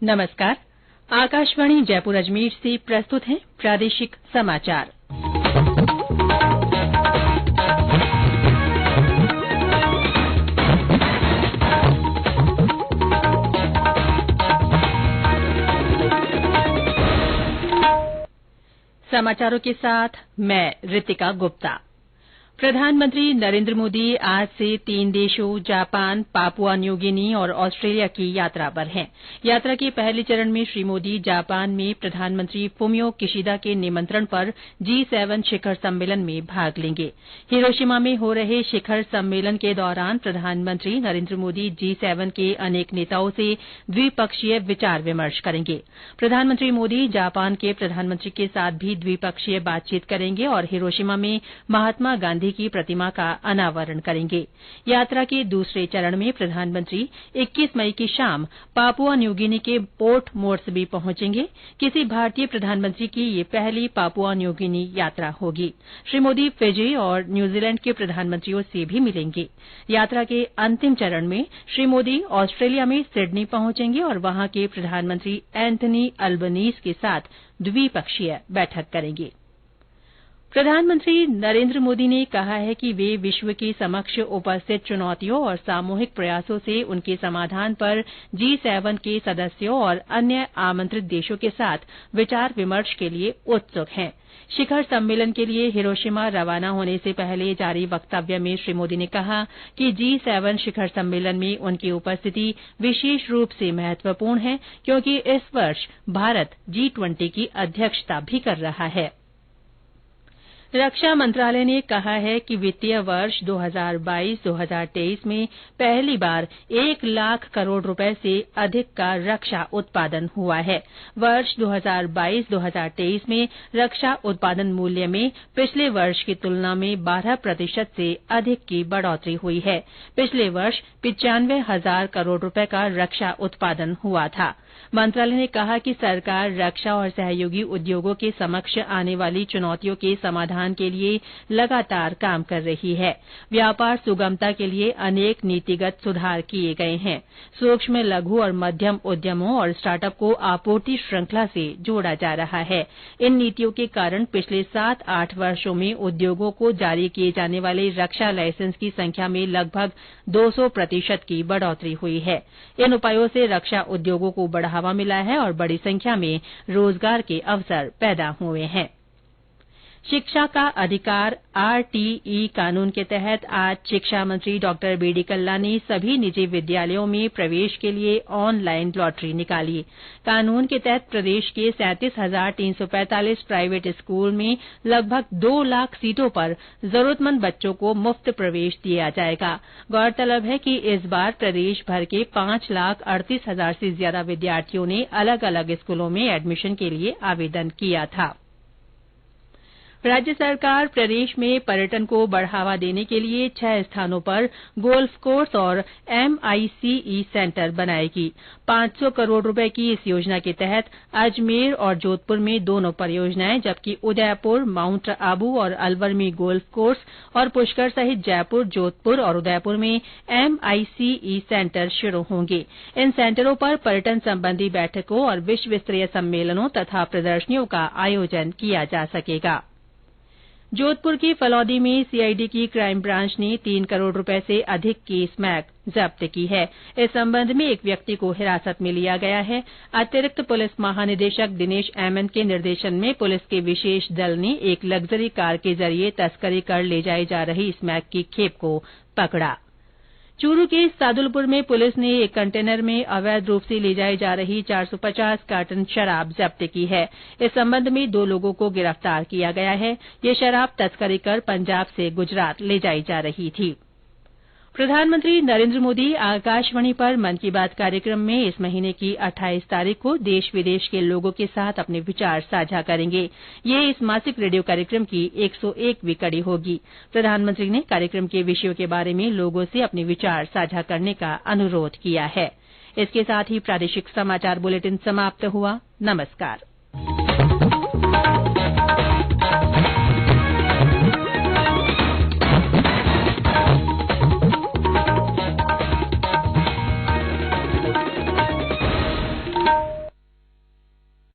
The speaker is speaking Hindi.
नमस्कार। आकाशवाणी जयपुर अजमेर से प्रस्तुत हैं प्रादेशिक समाचार। समाचारों के साथ मैं रितिका गुप्ता। प्रधानमंत्री नरेंद्र मोदी आज से 3 देशों जापान, पापुआ न्यू गिनी और ऑस्ट्रेलिया की यात्रा पर हैं। यात्रा के पहले चरण में श्री मोदी जापान में प्रधानमंत्री फुमियो किशिदा के निमंत्रण पर G7 शिखर सम्मेलन में भाग लेंगे। हिरोशिमा में हो रहे शिखर सम्मेलन के दौरान प्रधानमंत्री नरेंद्र मोदी G7 के अनेक नेताओं से द्विपक्षीय विचार विमर्श करेंगे। प्रधानमंत्री मोदी जापान के प्रधानमंत्री के साथ भी द्विपक्षीय बातचीत करेंगे और हिरोशिमा में महात्मा गांधी की प्रतिमा का अनावरण करेंगे। यात्रा के दूसरे चरण में प्रधानमंत्री 21 मई की शाम पापुआ न्यू गिनी के पोर्ट मोर्सबी पहुंचेंगे। किसी भारतीय प्रधानमंत्री की यह पहली पापुआ न्यू गिनी यात्रा होगी। श्री मोदी फिजी और न्यूजीलैंड के प्रधानमंत्रियों से भी मिलेंगे। यात्रा के अंतिम चरण में श्री मोदी ऑस्ट्रेलिया में सिडनी पहुंचेंगे और वहां के प्रधानमंत्री एंथनी अल्बनीज के साथ द्विपक्षीय बैठक करेंगे। प्रधानमंत्री नरेंद्र मोदी ने कहा है कि वे विश्व के समक्ष उपस्थित चुनौतियों और सामूहिक प्रयासों से उनके समाधान पर G7 के सदस्यों और अन्य आमंत्रित देशों के साथ विचार विमर्श के लिए उत्सुक हैं। शिखर सम्मेलन के लिए हिरोशिमा रवाना होने से पहले जारी वक्तव्य में श्री मोदी ने कहा कि G7 शिखर सम्मेलन में उनकी उपस्थिति विशेष रूप से महत्वपूर्ण है, क्योंकि इस वर्ष भारत G20 की अध्यक्षता भी कर रहा है। रक्षा मंत्रालय ने कहा है कि वित्तीय वर्ष 2022-2023 में पहली बार 1 लाख करोड़ रुपए से अधिक का रक्षा उत्पादन हुआ है। वर्ष 2022-2023 में रक्षा उत्पादन मूल्य में पिछले वर्ष की तुलना में 12% से अधिक की बढ़ोतरी हुई है। पिछले वर्ष 95,000 करोड़ रुपए का रक्षा उत्पादन हुआ था। मंत्रालय ने कहा कि सरकार रक्षा और सहयोगी उद्योगों के समक्ष आने वाली चुनौतियों के समाधान के लिए लगातार काम कर रही है। व्यापार सुगमता के लिए अनेक नीतिगत सुधार किए गए हैं। सूक्ष्म, लघु और मध्यम उद्यमों और स्टार्टअप को आपूर्ति श्रृंखला से जोड़ा जा रहा है। इन नीतियों के कारण पिछले 7-8 वर्षों में उद्योगों को जारी किए जाने वाले रक्षा लाइसेंस की संख्या में लगभग 200% की बढ़ोतरी हुई है। इन उपायों से रक्षा उद्योगों को बढ़ावा मिला है और बड़ी संख्या में रोजगार के अवसर पैदा हुए हैं। शिक्षा का अधिकार RTE कानून के तहत आज शिक्षा मंत्री डॉ बी.डी. कल्ला ने सभी निजी विद्यालयों में प्रवेश के लिए ऑनलाइन लॉटरी निकाली। कानून के तहत प्रदेश के 37,345 प्राइवेट स्कूल में लगभग 2 लाख सीटों पर जरूरतमंद बच्चों को मुफ्त प्रवेश दिया जाएगा। गौरतलब है कि इस बार प्रदेश भर के 5,38,000 से ज्यादा विद्यार्थियों ने अलग अलग स्कूलों में एडमिशन के लिए आवेदन किया था। राज्य सरकार प्रदेश में पर्यटन को बढ़ावा देने के लिए 6 स्थानों पर गोल्फ कोर्स और MICE सेंटर बनाएगी। 500 करोड़ रुपए की इस योजना के तहत अजमेर और जोधपुर में दोनों परियोजनाएं, जबकि उदयपुर, माउंट आबू और अलवर में गोल्फ कोर्स और पुष्कर सहित जयपुर, जोधपुर और उदयपुर में MICE सेंटर शुरू होंगे। इन सेंटरों पर पर्यटन संबंधी बैठकों और विश्व स्तरीय सम्मेलनों तथा प्रदर्शनियों का आयोजन किया जा सकेगा। जोधपुर के फलौदी में CID की क्राइम ब्रांच ने 3 करोड़ रुपए से अधिक की स्मैक जब्त की है। इस संबंध में एक व्यक्ति को हिरासत में लिया गया है। अतिरिक्त पुलिस महानिदेशक दिनेश MN के निर्देशन में पुलिस के विशेष दल ने एक लग्जरी कार के जरिए तस्करी कर ले जाई जा रही स्मैक की खेप को पकड़ा। चूरू के सादुलपुर में पुलिस ने एक कंटेनर में अवैध रूप से ले जाई जा रही 450 कार्टन शराब जब्त की है। इस संबंध में 2 लोगों को गिरफ्तार किया गया है। ये शराब तस्करी कर पंजाब से गुजरात ले जाई जा रही थी। प्रधानमंत्री नरेंद्र मोदी आकाशवाणी पर मन की बात कार्यक्रम में इस महीने की 28 तारीख को देश विदेश के लोगों के साथ अपने विचार साझा करेंगे। ये इस मासिक रेडियो कार्यक्रम की 101वीं कड़ी होगी। प्रधानमंत्री ने कार्यक्रम के विषयों के बारे में लोगों से अपने विचार साझा करने का अनुरोध किया है। इसके साथ ही प्रादेशिक समाचार बुलेटिन समाप्त हुआ। नमस्कार।